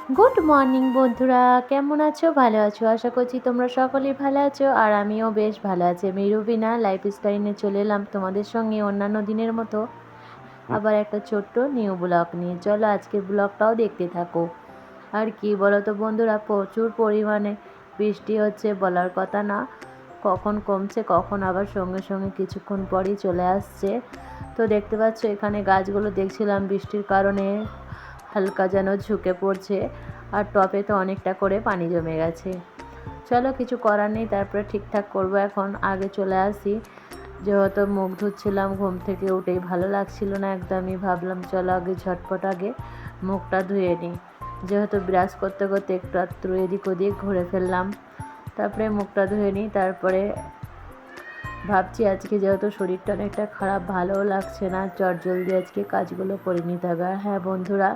Good morning বন্ধুরা, কেমন আছো? ভালো আছো? আশা করছি তোমরা সকলেই ভালো আছো, আর আমিও বেশ ভালো আছি। আমি রুবিনা লাইফস্টাইলে চলে এলাম তোমাদের সঙ্গে অন্যান্য দিনের মতো আবার একটা ছোট্ট নিউ ব্লগ নিয়ে। চলো আজকের ব্লগটাও দেখতে থাকো। আর কি বলো তো বন্ধুরা, প্রচুর পরিমাণে বৃষ্টি হচ্ছে, বলার কথা না। কখন কমছে, কখন আবার সঙ্গে সঙ্গে কিছুক্ষণ পরই চলে আসছে। তো দেখতে পাচ্ছ এখানে গাছগুলো দেখছিলাম বৃষ্টির কারণে হালকা যেন ঝুঁকে পড়ছে, আর টবে তো অনেকটা করে পানি জমে গেছে। চলো কিছু করার নেই, তারপরে ঠিকঠাক করবো। এখন আগে চলে আসি, যেহেতু মুখ ধুচ্ছিলাম, ঘুম থেকে উঠেই ভালো লাগছিল না একদমই। ভাবলাম চলো আগে ঝটপট আগে মুখটা ধুয়ে নিই। যেহেতু ব্রাশ করতে করতে একটু আধটু এদিক ওদিক ঘুরে ফেললাম, তারপরে মুখটা ধুয়ে নিই। তারপরে ভাবছি আজকে যেহেতু শরীরটা অনেকটা খারাপ, ভালোও লাগছে না, চটজলদি আজকে কাজগুলো করে নিতে হবে। আর হ্যাঁ বন্ধুরা,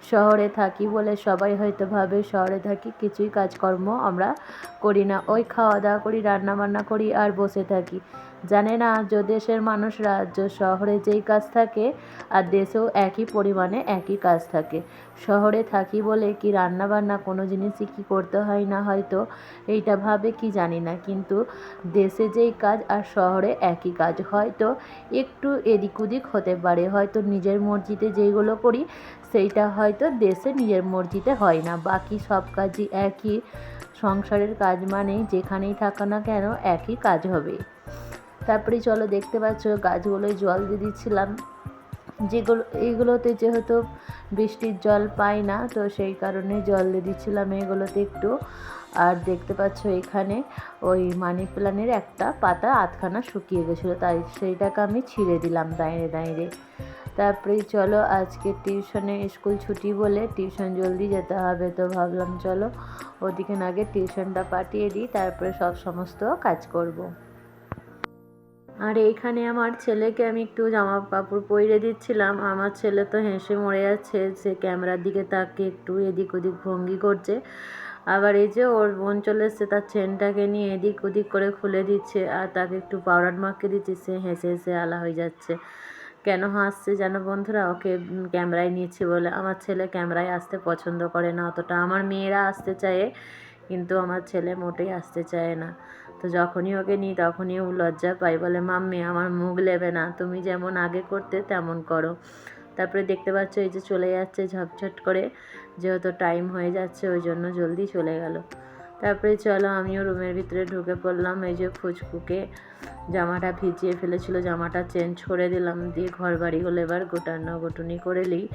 শহরে থাকি বলে সবাই হয়তো ভাবে শহরে থাকি কিছুই কাজকর্ম আমরা করি না, ওই খাওয়া দাওয়া করি, রান্না বান্না করি আর বসে থাকি। জানে না যে দেশের মানুষরা যে শহরে যেই কাজ থাকে আর দেশেও একই পরিমাণে একই কাজ থাকে। শহরে থাকি বলে কি রান্না বান্না কোনো জিনিসই কি করতে হয় না হয়তো, এইটা ভাবে কি জানি না, কিন্তু দেশে যেই কাজ আর শহরে একই কাজ, হয়তো একটু এদিক ওদিক হতে পারে। হয়তো নিজের মর্জিতে যেইগুলো করি সেইটা হয়তো দেশে নিজের মর্জিতে হয় না, বাকি সব কাজই একই। সংসারের কাজ মানেই যেখানেই থাকা না কেন একই কাজ হবে। তারপরে চলো দেখতে পাচ্ছ গাছগুলোয় জল দিয়ে দিচ্ছিলাম, যেগুলো এইগুলোতে যেহেতু বৃষ্টির জল পাই না, তো সেই কারণে জল দিয়ে দিচ্ছিলাম এগুলোতে একটু। আর দেখতে পাচ্ছ এখানে ওই মানি প্ল্যান্টের একটা পাতা আধখানা শুকিয়ে গেছিলো, তাই সেইটাকে আমি ছিঁড়ে দিলাম দাঁড়িয়ে দাঁড়িয়ে। তারপরে চলো আজকে টিউশনে স্কুল ছুটি বলে টিউশন জলদি যেতে হবে, তো ভাবলাম চলো ওদিকে আগে টিউশনটা পাঠিয়ে দিই, তারপরে সব সমস্ত কাজ করব। আর এইখানে আমার ছেলেকে আমি একটু জামা কাপড় পরিয়ে দিচ্ছিলাম। আমার ছেলে তো হেসে মরে যাচ্ছে, সে ক্যামেরার দিকে তাকে একটু এদিক ওদিক ভঙ্গি করছে। আবার এই যে ওর বোন চলে এসছে, তার চেনটাকে নিয়ে এদিক ওদিক করে খুলে দিচ্ছে, আর তাকে একটু পাউডার মাখিয়ে দিচ্ছে। সে হেসে হেসে আলা হয়ে যাচ্ছে। কেন হাসছে যেন বন্ধুরা, ওকে ক্যামেরায় নিয়েছি বলে। আমার ছেলে ক্যামেরায় আসতে পছন্দ করে না অতটা। আমার মেয়েরা আসতে চায়, কিন্তু আমার ছেলে মোটেই আসতে চায় না। তো যখনই ওকে নিই তখনই ও লজ্জা পায়, বলে মাম্মি আমার মুখ নেবে না, তুমি যেমন আগে করতে তেমন করো। তারপরে দেখতে পাচ্ছ এই যে চলে যাচ্ছে ঝপঝট করে, যেহেতু টাইম হয়ে যাচ্ছে ওই জন্য জলদি চলে গেল। তারপরে চলো আমিও রুমের ভিতরে ঢুকে পড়লাম। এই যে ফুচকুকে জামাটা ভিজিয়ে ফেলেছিল, জামাটা চেঞ্জ করে দিলাম, দিয়ে ঘর বাড়িগুলো এবার গোটানি করে নিই।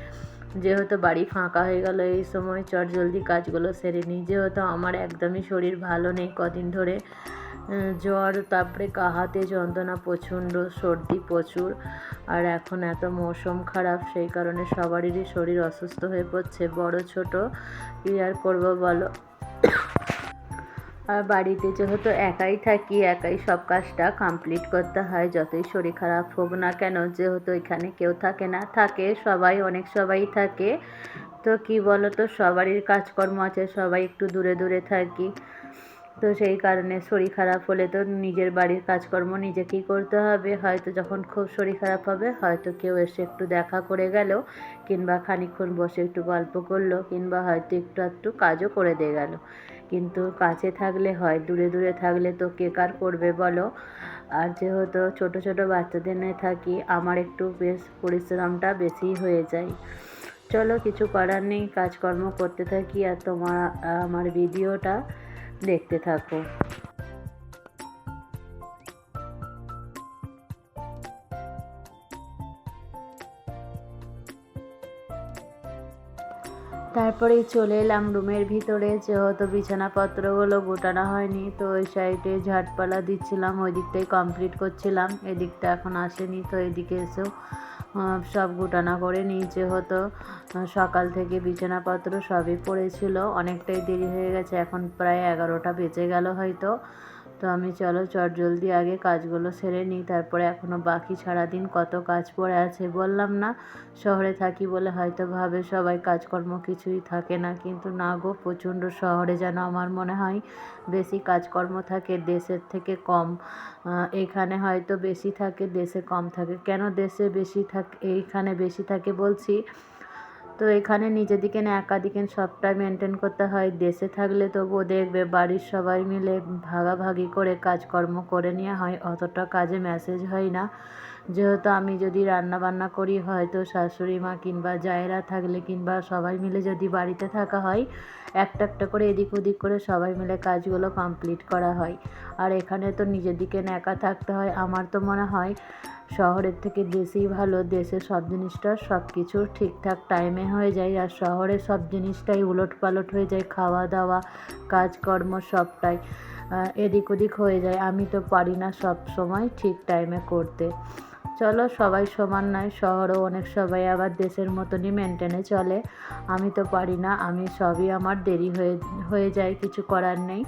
যেহেতু বাড়ি ফাঁকা হয়ে গেল, এই সময় চট জলদি কাজগুলো সেরে নিই। যেহেতু আমার একদমই শরীর ভালো নেই কদিন ধরে, জ্বর, তারপরে হাতে যন্ত্রণা প্রচণ্ড, সর্দি প্রচুর, আর এখন এত মৌসুম খারাপ, সেই কারণে সবারই শরীর অসুস্থ হয়ে পড়ছে, বড় ছোট, কী আর করবো বলো। আর বাড়িতে যেহেতু একাই থাকি, একাই সব কাজটা কমপ্লিট করতে হয়, যতই শরীর খারাপ হোক না কেন। যেহেতু এখানে কেউ থাকে না, থাকে সবাই, অনেক সবাই থাকে, তো কি বলো তো, সবারই কাজকর্ম আছে, সবাই একটু দূরে দূরে থাকি। তো সেই কারণে শরীর খারাপ হলে তো নিজের বাড়ির কাজকর্ম নিজেকেই করতে হবে। হয়তো যখন খুব শরীর খারাপ হবে হয়তো কেউ এসে একটু দেখা করে গেল, কিংবা খানিকক্ষণ বসে একটু গল্প করলো, কিংবা হয়তো একটু একটু কাজও করে দিয়ে গেল। কিন্তু কাছে থাকলে হয়, দূরে দূরে থাকলে তো কে কার করবে বলো। আর যেহেতু ছোট ছোট বাচ্চাদের নিয়ে থাকি, আমার একটু বেশ পরিশ্রমটা বেশি হয়ে যায়। চলো কিছু করার নেই, কাজকর্ম করতে থাকি আর আমার ভিডিওটা দেখতে থাকো। তারপরেই চলে এলাম রুমের ভিতরে, যেহেতু বিছানাপত্রগুলো গোটানো হয়নি, তো ওই সাইডে ঝাড়পালা দিচ্ছিলাম, ওই দিকটাই কমপ্লিট করছিলাম। এদিকটা এখন আসেনি, তো এদিকে এসেও সব গোটানো করে নিই। যেহেতু সকাল থেকে বিছানাপত্র সবই পড়েছিল, অনেকটাই দেরি হয়ে গেছে, এখন প্রায় 11টা বেজে গেল হয়তো। তো আমি চলো চট জলদি আগে কাজগুলো সেরে নিই, তারপরে এখনও বাকি সারাদিন কত কাজ পড়ে আছে। বললাম না শহরে থাকি বলে হয়তো ভাবে সবাই কাজকর্ম কিছুই থাকে না, কিন্তু না গো, প্রচণ্ড শহরে যেন আমার মনে হয় বেশি কাজকর্ম থাকে, দেশের থেকে কম। এইখানে হয়তো বেশি থাকে, দেশে কম থাকে। কেন দেশে বেশি থাকে, এইখানে বেশি থাকে বলছি, তো এখানে নিজেদিকে না একাদিকে সবটাই মেনটেন করতে হয়। দেশে থাকলে তবুও দেখবে বাড়ির সবাই মিলে ভাগাভাগি করে কাজকর্ম করে নেওয়া হয়, অতটা কাজে মেসেজ হয় না। যেহেতু আমি যদি রান্না বান্না করি, হয়তো শাশুড়ি মা কিংবা জায়েরা থাকলে কিংবা সবাই মিলে যদি বাড়িতে থাকা হয়, একটা একটা করে এদিক ওদিক করে সবাই মিলে কাজগুলো কমপ্লিট করা হয়। আর এখানে তো নিজের দিকে একা থাকতে হয়। আমার তো মনে হয় শহরের থেকে দেশেই ভালো। দেশে সব জিনিসটা সব কিছু ঠিকঠাক টাইমে হয়ে যায়, আর শহরে সব জিনিসটাই উলটপালট হয়ে যায়, খাওয়া দাওয়া কাজকর্ম সবটাই এদিক ওদিক হয়ে যায়। আমি তো পারি না সব সময় ঠিক টাইমে করতে। চলো, সবাই সমান নয়, শহরেও অনেক সবাই আবার দেশের মতনই মেনটেনে চলে। আমি তো পারি না, আমি সবই আমার দেরি হয়ে যায়, কিছু করার নেই।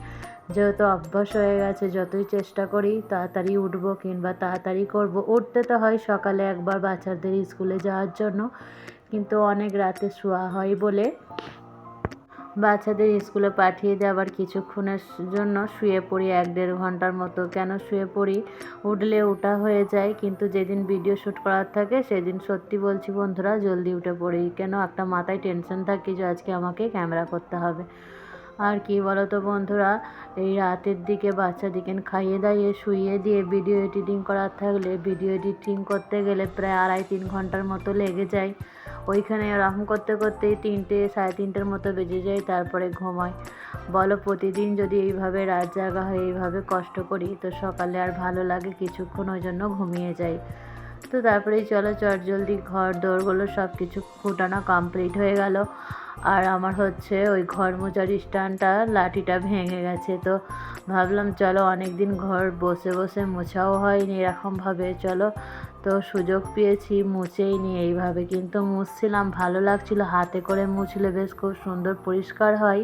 যেহেতু অভ্যাস হয়ে গেছে, যতই চেষ্টা করি তাড়াতাড়ি উঠবো কিংবা তাড়াতাড়ি করব, উঠতে তো হয় সকালে একবার বাচ্চাদের স্কুলে যাওয়ার জন্য, কিন্তু অনেক রাতে শোয়া হয় বলে বাচ্চাদের স্কুলে পাঠিয়ে দিয়ে আবার কিছুক্ষণের জন্য শুয়ে পড়ি, 1-1.5 ঘন্টার মতো। কেন শুয়ে পড়ি? উঠলে ওঠা হয়ে যায়, কিন্তু যেদিন ভিডিও শ্যুট করার থাকে সেদিন সত্যি বলছি বন্ধুরা জলদি উঠে পড়ি। কেন, একটা মাথায় টেনশন থাকে যে আজকে আমাকে ক্যামেরা করতে হবে। আর কি বলো তো বন্ধুরা, এই রাতের দিকে বাচ্চাদিকে খাইয়ে দাইয়ে শুইয়ে দিয়ে ভিডিও এডিটিং করার থাকলে ভিডিও এডিটিং করতে গেলে প্রায় 2.5-3 ঘন্টার মতো লেগে যায়। ওইখানে এরকম করতে করতেই 3টে 3:30টার মতো বেজে যায়, তারপরে ঘুমাই। বলো, প্রতিদিন যদি এইভাবে রাত জাগা হয়, এইভাবে কষ্ট করি, তো সকালে আর ভালো লাগে কিছুক্ষণ, ওই জন্য ঘুমিয়ে যাই। তো তারপরেই চলো চটজলদি ঘর দোরগুলো সব কিছু ফুটানো কমপ্লিট হয়ে গেল। আর আমার হচ্ছে ওই ঘর মোছার স্ট্যান্ডটা লাঠিটা ভেঙে গেছে, তো ভাবলাম চলো, অনেক দিন ঘর বসে বসে মোছাও হয়নি এরকমভাবে, চলো তো সুযোগ পেয়েছি মুছেই নি এইভাবে। কিন্তু মুছছিলাম, ভালো লাগছিল, হাতে করে মুছলে বেশ খুব সুন্দর পরিষ্কার হয়,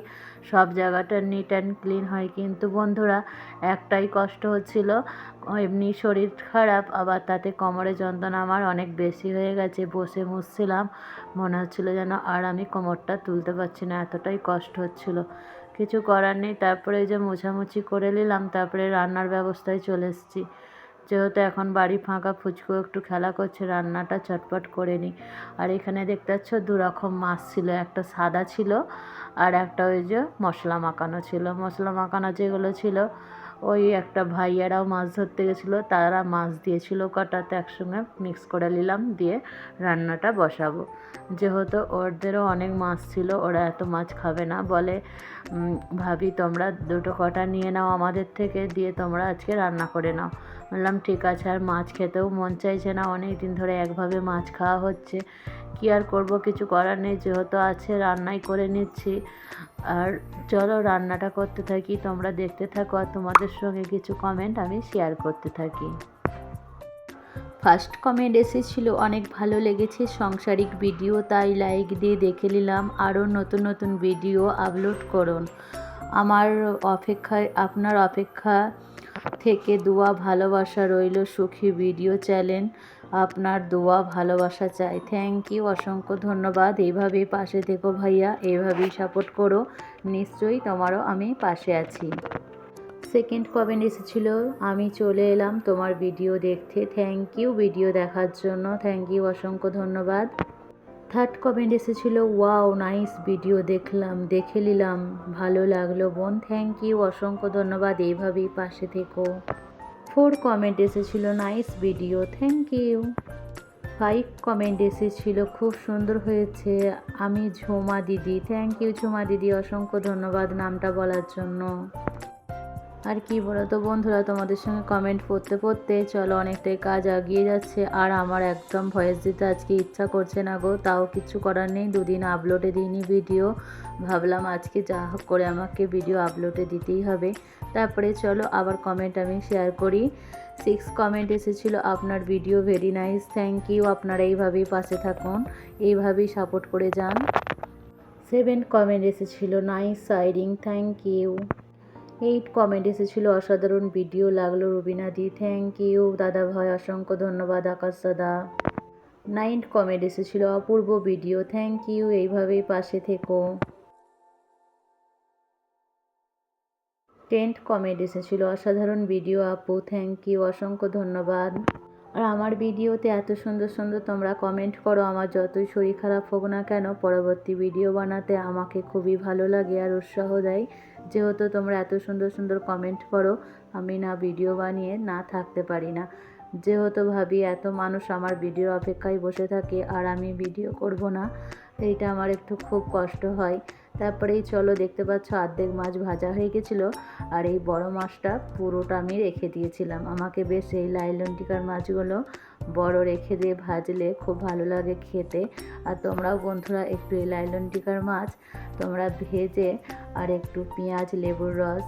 সব জায়গাটা নিট অ্যান্ড ক্লিন হয়। কিন্তু বন্ধুরা একটাই কষ্ট হচ্ছিল, এমনি শরীর খারাপ, আবার তাতে কোমরে যন্ত্রণা আমার অনেক বেশি হয়ে গেছে। বসে মুছছিলাম, মনে হচ্ছিলো যেন আর আমি কোমরটা তুলতে পারছি না, এতটাই কষ্ট হচ্ছিল। কিছু করার নেই, তারপরে এই যে মোছামুছি করে নিলাম, তারপরে রান্নার ব্যবস্থায় চলে এসেছি। যেহেতু এখন বাড়ি ফাঁকা, ফুচকু একটু খেলা করছে, রান্নাটা চটপট করে নিই। আর এখানে দেখতে পাচ্ছ 2 রকম মাছ ছিল, একটা সাদা ছিল আর একটা ওই যে মশলা মাখানো ছিল। মশলা মাখানো যেগুলো ছিল, ওই একটা ভাইয়ারাও মাছ ধরতে গেছিলো, তারা মাছ দিয়েছিল কটাতে, একসঙ্গে মিক্স করে নিলাম, দিয়ে রান্নাটা বসাবো। যেহেতু ওদেরও অনেক মাছ ছিল, ওরা এত মাছ খাবে না, বলে ভাবি তোমরা 2টো কটা নিয়ে নাও আমাদের থেকে, দিয়ে তোমরা আজকে রান্না করে নাও। বললাম ঠিক আছে। আর মাছ খেতেও মন চাইছে না, অনেক দিন ধরে একভাবে মাছ খাওয়া হচ্ছে, কী আর করব, কিছু করার নেই, যেহেতু আছে রান্নাই করে নিচ্ছি। আর চলো রান্নাটা করতে থাকি, তোমরা দেখতে থাকো, আর তোমাদের সঙ্গে কিছু কমেন্ট আমি শেয়ার করতে থাকি। ফার্স্ট কমেন্ট এসেছিলো, অনেক ভালো লেগেছে সাংসারিক ভিডিও, তাই লাইক দিয়ে দেখে নিলাম, আরও নতুন নতুন ভিডিও আপলোড করুন। আমার অপেক্ষায়, আপনার অপেক্ষা থেকে দোয়া ভালোবাসা রইল, সুখী ভিডিও চ্যানেল, আপনার দোয়া ভালোবাসা চাই। থ্যাংক ইউ, অসংখ্য ধন্যবাদ। এইভাবেই পাশে থেকো ভাইয়া, এইভাবেই সাপোর্ট করো, নিশ্চয়ই তোমারও আমি পাশে আছি। সেকেন্ড কমেন্ট এসেছিলো, আমি চলে এলাম তোমার ভিডিও দেখতে, থ্যাংক ইউ ভিডিও দেখার জন্য, থ্যাংক ইউ, অসংখ্য ধন্যবাদ। থার্ড কমেন্ট এসেছিলো, ওয়াও নাইস ভিডিও, দেখে নিলাম, ভালো লাগলো বোন, থ্যাংক ইউ, অসংখ্য ধন্যবাদ, এইভাবেই পাশে থেকো। 4 কমেন্ট এসেছিলো, nice video, thank you. 5 comment এসেছিলো, খুব সুন্দর হয়েছে, আমি ঝুমা দিদি, থ্যাংক ইউ ঝুমা দিদি, অসংখ্য ধন্যবাদ নামটা বলার জন্য। আর কি বলো তো বন্ধুরা, তোমাদের সঙ্গে কমেন্ট পড়তে পড়তে চলো অনেকটাই কাজ এগিয়ে যাচ্ছে, আর আমার একদম ভয়েস দিতে আজকে ইচ্ছা করছে না গো, তাও কিছু করার নেই, 2 দিন আপলোডে দিইনি ভিডিও, ভাবলাম আজকে যা হোক করে আমাকে ভিডিও আপলোডে দিতেই হবে। তারপরে চলো আবার কমেন্ট আমি শেয়ার করি। 6 কমেন্ট এসেছিলো, আপনার video very nice, thank you, আপনারা এইভাবেই পাশে থাকুন, এইভাবেই সাপোর্ট করে যান। 7 কমেন্ট এসেছিলো, nice siding, thank you. 8 comment এসেছিলো, অসাধারণ ভিডিও লাগলো রুবিনা দি, থ্যাংক ইউ দাদা ভাই, অসংখ্য ধন্যবাদ আকাশ দাদা। 9 কমেন্ট এসেছিলো, অপূর্ব ভিডিও, থ্যাংক ইউ, এইভাবেই পাশে থেকো। 10 কমেন্ট এসেছিলো, অসাধারণ ভিডিও আপু, থ্যাংক ইউ, অসংখ্য ধন্যবাদ। আর আমার ভিডিওতে এত সুন্দর সুন্দর তোমরা কমেন্ট করো, আমার যতই শরীর খারাপ হোক না কেন পরবর্তী ভিডিও বানাতে আমাকে খুবই ভালো লাগে আর উৎসাহ দেয়। যেহেতু তোমরা এত সুন্দর সুন্দর কমেন্ট করো, আমি না ভিডিও বানিয়ে না থাকতে পারি না। যেহেতু ভাবি এত মানুষ আমার ভিডিও অপেক্ষায় বসে থাকে আর আমি ভিডিও করব না, এইটা আমার একটু খুব কষ্ট হয়। তারপরেই চলো, দেখতে পাচ্ছ অর্ধেক মাছ ভাজা হয়ে গেছিলো আর এই বড় মাছটা পুরোটা আমি রেখে দিয়েছিলাম। আমাকে বেশ এই লাইলন টিকার মাছগুলো বড় রেখে দিয়ে ভাজলে খুব ভালো লাগে খেতে। আর তোমরাও বন্ধুরা একটু এই লাইলন টিকার মাছ তোমরা ভেজে আর একটু পেঁয়াজ, লেবুর রস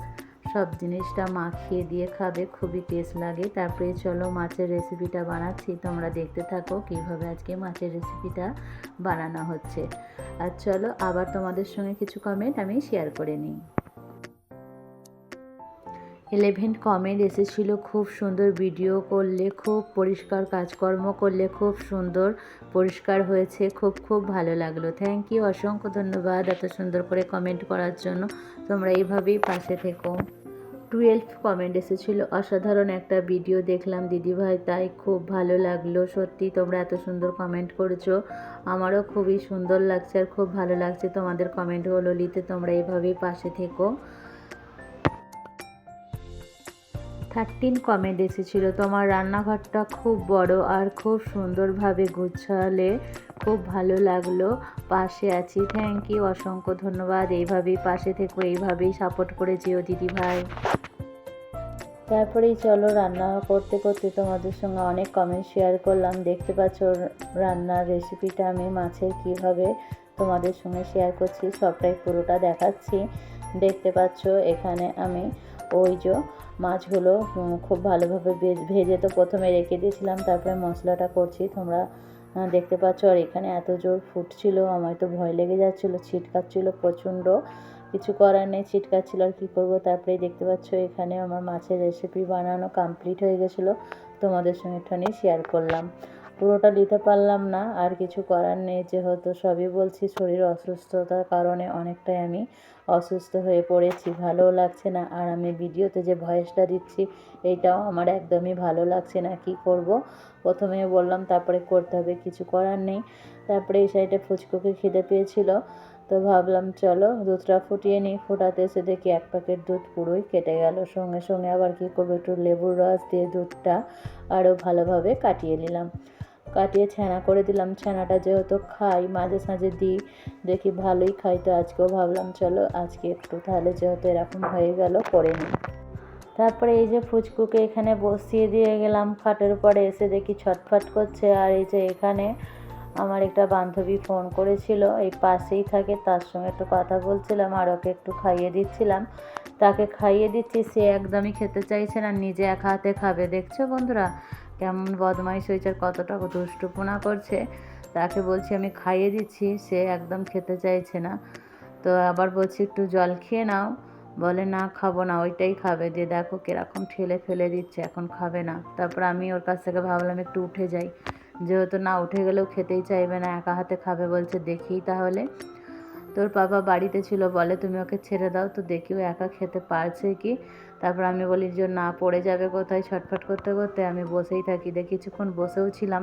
সব জিনিসটা মাখিয়ে দিয়ে খাবে, খুবই টেস্ট লাগে। তারপরে চলো মাছের রেসিপিটা বানাচ্ছি, তোমরা দেখতে থাকো কীভাবে আজকে মাছের রেসিপিটা বানানো হচ্ছে। আর চলো আবার তোমাদের সঙ্গে কিছু কমেন্ট আমি শেয়ার করে নিই। 11 কমেন্ট এসেছিলো, খুব সুন্দর ভিডিও করলে, খুব পরিষ্কার কাজকর্ম করলে, খুব সুন্দর পরিষ্কার হয়েছে, খুব খুব ভালো লাগলো। থ্যাংক ইউ, অসংখ্য ধন্যবাদ এত সুন্দর করে কমেন্ট করার জন্য। তোমরা এইভাবেই পাশে থেকো। 12 কমেন্ট এসেছিলো, অসাধারণ একটা ভিডিও দেখলাম দিদিভাই, তাই খুব ভালো লাগলো। সত্যি তোমরা এত সুন্দর কমেন্ট করেছো, আমারও খুবই সুন্দর লাগছে আর খুব ভালো লাগছে তোমাদের কমেন্টগুলো নিতে। তোমরা এইভাবেই পাশে থেকো। 13 কমেন্ট এসেছিলো, তোমার রান্নাঘরটা খুব বড় আর খুব সুন্দরভাবে গুছালে, খুব ভালো লাগলো, পাশে আছি। থ্যাংক ইউ, অসংখ্য ধন্যবাদ। এইভাবেই পাশে থেকো, এইভাবেই সাপোর্ট করে যেও দিদিভাই। তারপরেই চলো, রান্না করতে করতে তোমাদের সঙ্গে অনেক কমেন্ট শেয়ার করলাম। দেখতে পাচ্ছ রান্নার রেসিপিটা আমি মাছের কীভাবে তোমাদের সঙ্গে শেয়ার করছি, সবটাই পুরোটা দেখাচ্ছি। দেখতে পাচ্ছ এখানে আমি ওই যে মাছগুলো খুব ভালোভাবে ভেজে তো প্রথমে রেখে দিয়েছিলাম, তারপরে মশলাটা করছি। তোমরা দেখতে পাচ্ছ আর এখানে এত জোর ফুটছিল, আমার তো ভয় লেগে যাচ্ছিলো, ছিটকাচ্ছিলো প্রচণ্ড। কিছু করার নেই, ছিটকাচ্ছিল আর কী করবো। তারপরে দেখতে পাচ্ছ এখানে আমার মাছের রেসিপি বানানো কমপ্লিট হয়ে গেছিলো, তোমাদের সঙ্গে একটুখানি শেয়ার করলাম। পুরোটা নিতে পারলাম না, আর কিছু করার নেই, যেহেতু সবই বলছি শরীর অসুস্থতার কারণে অনেকটাই আমি অসুস্থ হয়ে পড়েছি, ভালোও লাগছে না। আর আমি ভিডিওতে যে ভয়েসটা দিচ্ছি এইটাও আমার একদমই ভালো লাগছে না, কি করব। প্রথমে বললাম তারপরে করতে হবে, কিছু করার নেই। তারপরে এই সাইডে ফুচকুকে খিদে পেয়েছিল, তো ভাবলাম চলো দুধটা ফুটিয়ে নিই। ফোটাতে এসে দেখি 1 প্যাকেট দুধ পুরোই কেটে গেল। সঙ্গে সঙ্গে আবার কী করবো, একটু লেবুর রস দিয়ে দুধটা আরও ভালোভাবে কাটিয়ে নিলাম, কাটিয়ে ছানা করে দিলাম। ছানাটা যেহেতু খাই মাঝে সাঝে দিই, দেখি ভালোই খাই, তো আজকেও ভাবলাম চলো আজকে একটু তাহলে যেহেতু এরকম হয়ে গেল করে নিই। তারপরে এই যে ফুচকুকে এখানে বসিয়ে দিয়ে গেলাম, খাটের উপরে এসে দেখি ছটফট করছে। আর এই যে এখানে আমার একটা বান্ধবী ফোন করেছিল, এই পাশেই থাকে, তার সঙ্গে একটু কথা বলছিলাম আর ওকে একটু খাইয়ে দিচ্ছিলাম। তাকে খাইয়ে দিচ্ছি, সে একদমই খেতে চাইছে না, নিজে এক হাতে খাবে। দেখছো বন্ধুরা কেমন বদমাইশ হয়েছে, কতটা দুষ্টুপনা করছে। তাকে বলছি আমি খাইয়ে দিচ্ছি, সে একদম খেতে চাইছে না। তো আবার বলছি একটু জল খেয়ে নাও, বলে না খাবো না, ওইটাই খাবে। দিয়ে দেখো কীরকম ঠেলে ফেলে দিচ্ছে, এখন খাবে না। তারপর আমি ওর কাছ থেকে ভাবলাম একটু উঠে যাই, যেহেতু না উঠে গেলেও খেতেই চাইবে না, একা হাতে খাবে বলছে। দেখি তাহলে, তোর বাবা বাড়িতে ছিল, বলে তুমি ওকে ছেড়ে দাও, তো দেখি ও একা খেতে পারছে কি। তারপর আমি বলি যে না পড়ে যাবে কোথায়, ছটফট করতে করতে আমি বসেই থাকি। দেখি কিছুক্ষণ বসেও ছিলাম,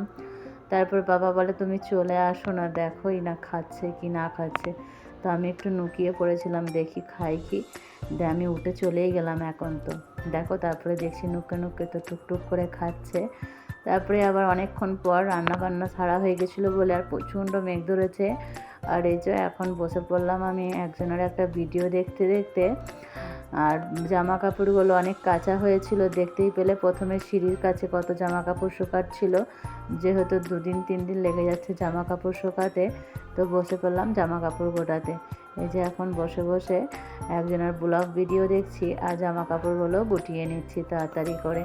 তারপর বাবা বলে তুমি চলে আসো না, দেখোই না খাচ্ছে কি না খাচ্ছে। তো আমি একটু লুকিয়ে পড়েছিলাম, দেখি খাই কি। দিয়ে আমি উঠে চলেই গেলাম এখন। তো দেখো তারপরে দেখছি নুকে নুকে তো টুকটুক করে খাচ্ছে। তারপরে আবার অনেকক্ষণ পর রান্না বান্না ছাড়া হয়ে গেছিলো বলে আর প্রচণ্ড মেঘ ধরেছে। আর এই যে এখন বসে পড়লাম আমি একজনের একটা ভিডিও দেখতে দেখতে। আর জামা কাপড়গুলো অনেক কাঁচা হয়েছিল, দেখতেই পেলে প্রথমে সিঁড়ির কাছে কত জামা কাপড় শুকাচ্ছিল, যেহেতু 2 দিন 3 দিন লেগে যাচ্ছে জামা কাপড় শুকাতে। তো বসে পড়লাম জামা কাপড় গোটাতে। এই যে এখন বসে বসে একজনের ব্লগ ভিডিও দেখছি আর জামা কাপড়গুলো গুটিয়ে নিচ্ছি তাড়াতাড়ি করে,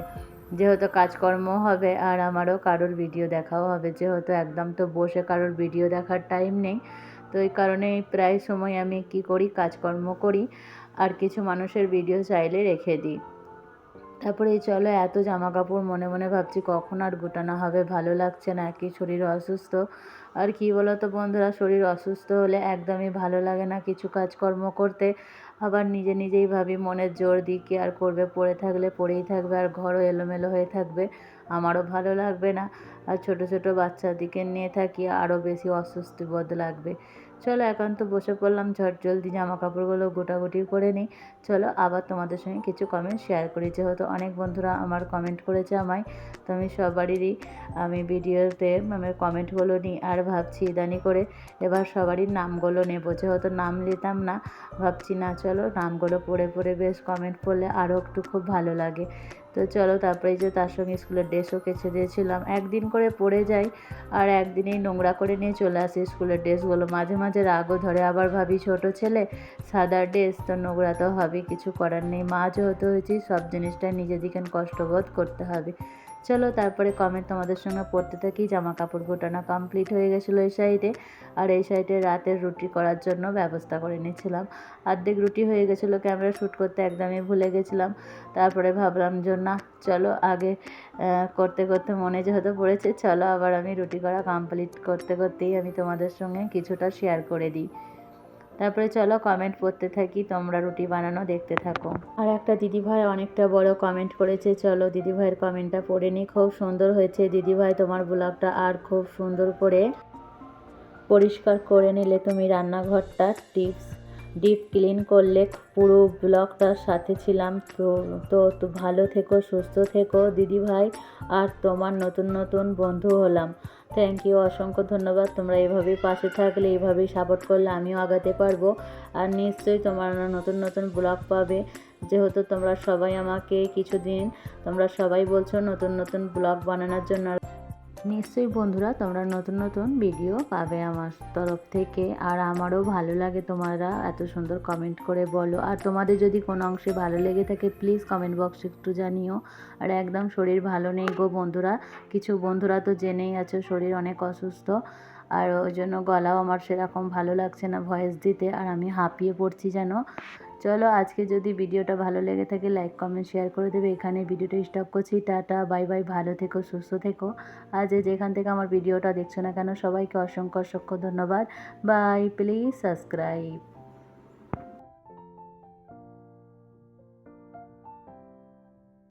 যেহেতু কাজকর্ম হবে আর আমারও কারোর ভিডিও দেখাও হবে। যেহেতু একদম তো বসে কারোর ভিডিও দেখার টাইম নেই, তো এই কারণে প্রায় সময় আমি কি করি, কাজকর্ম করি আর কিছু মানুষের ভিডিও চাইলে রেখে দিই। তারপরে এই চলো এত জামা কাপড় মনে মনে ভাবছি কখন আর গোটানো হবে, ভালো লাগছে না, কি শরীর অসুস্থ। আর কি বলো তো বন্ধুরা, শরীর অসুস্থ হলে একদমই ভালো লাগে না কিছু কাজকর্ম করতে। আবার নিজে নিজেই ভাবি মনের জোর দিই কি আর করবে, পড়ে থাকলে পড়েই থাকবে আর ঘরও এলোমেলো হয়ে থাকবে, আমারও ভালো লাগবে না। আর ছোট ছোট বাচ্চাদিকে নিয়ে থাকি আরও বেশি অস্বস্তি বোধ লাগবে। চলো এখন তো বসে পড়লাম, ঝট জলদি জামা কাপড়গুলো গোটাগুটি করে নিই। চলো আবার তোমাদের সঙ্গে কিছু কমেন্ট শেয়ার করি, যেহেতু অনেক বন্ধুরা আমার কমেন্ট করেছে আমায়, তো আমি সবারই আমি ভিডিওতে কমেন্টগুলো নিই। আর ভাবছি ইদানি করে এবার সবারই নামগুলো নেব, যেহেতু নাম নিতাম না, ভাবছি না চলো নামগুলো পড়ে পড়ে বেশ কমেন্ট করলে আরও একটু খুব ভালো লাগে। তো চলো তারপরে যে তার সঙ্গে স্কুলের ড্রেসও কেচে দিয়েছিলাম, একদিন করে পরে যাই আর একদিনেই নোংরা করে নিয়ে চলে আসি স্কুলের ড্রেসগুলো। মাঝে মাঝে রাগও ধরে, আবার ভাবি ছোট ছেলে সাদা ড্রেস তো নোংরা তো হবে, কিছু করার নেই, মা যেহেতু হয়েছি সব জিনিসটা নিজেদিকে কষ্টবোধ করতে হবে। চলো তারপরে কমেন্ট তোমাদের সঙ্গে পড়তে থাকি। জামা কাপড় গোটানো কমপ্লিট হয়ে গেছিলো এই সাইডে, আর এই সাইডে রাতের রুটি করার জন্য ব্যবস্থা করে নিয়েছিলাম। অর্ধেক রুটি হয়ে গেছিলো, ক্যামেরা শ্যুট করতে একদমই ভুলে গেছিলাম। তারপরে ভাবলাম যে না চলো আগে করতে করতে মনে যেহেতু পড়েছে, চলো আবার আমি রুটি করা কমপ্লিট করতে করতেই আমি তোমাদের সঙ্গে কিছুটা শেয়ার করে দিই। তারপরে চলো কমেন্ট পড়তে থাকি, তোমরা রুটি বানানো দেখতে থাকো। আর একটা দিদিভাই অনেকটা বড় কমেন্ট করেছে, চলো দিদিভাইয়ের কমেন্টটা পড়ে নিই। খুব সুন্দর হয়েছে দিদিভাই, তোমার ব্লগটা আর খুব সুন্দর করে পরিষ্কার করে নিলে তুমি রান্নাঘরটা ডিপ ক্লিন করলে, পুরো ব্লগটার সাথে ছিলাম। তো ভালো থেকো, সুস্থ থেকো দিদিভাই, আর তোমার নতুন নতুন বন্ধু হলাম। থ্যাংক ইউ, অসংখ্য ধন্যবাদ। তোমরা এভাবেই পাশে থাকলে, এভাবেই সাপোর্ট করলে আমিও আগাতে পারবো। আর নিশ্চয়ই তোমরা নতুন নতুন ব্লগ পাবে, যেহেতু তোমরা সবাই আমাকে কিছুদিন তোমরা সবাই বলছো নতুন নতুন ব্লগ বানানোর জন্য। নিশ্চয়ই বন্ধুরা তোমরা নতুন নতুন ভিডিও পাবে আমার তরফ থেকে, আর আমারও ভালো লাগে তোমরা এত সুন্দর কমেন্ট করে বলো। আর তোমাদের যদি কোনো অংশে ভালো লেগে থাকে প্লিজ কমেন্ট বক্সে একটু জানিও। আর একদম শরীর ভালো নেই গো বন্ধুরা, কিছু বন্ধুরা তো জেনেই আছো শরীর অনেক অসুস্থ, আর ওই জন্য গলাও আমার সেরকম ভালো লাগছে না ভয়েস দিতে, আর আমি হাঁপিয়ে পড়ছি যেন। চলো আজকে যদি ভিডিওটা ভালো লেগে থাকে লাইক কমেন্ট শেয়ার করে দেবে। এখানে ভিডিওটা স্টপ করছি, টাটা বাই বাই, ভালো থেকো সুস্থ থেকো। আর যেখান থেকে আমার ভিডিওটা দেখছো না কেন সবাইকে অসংখ্য অসংখ্য ধন্যবাদ। Bye, please subscribe.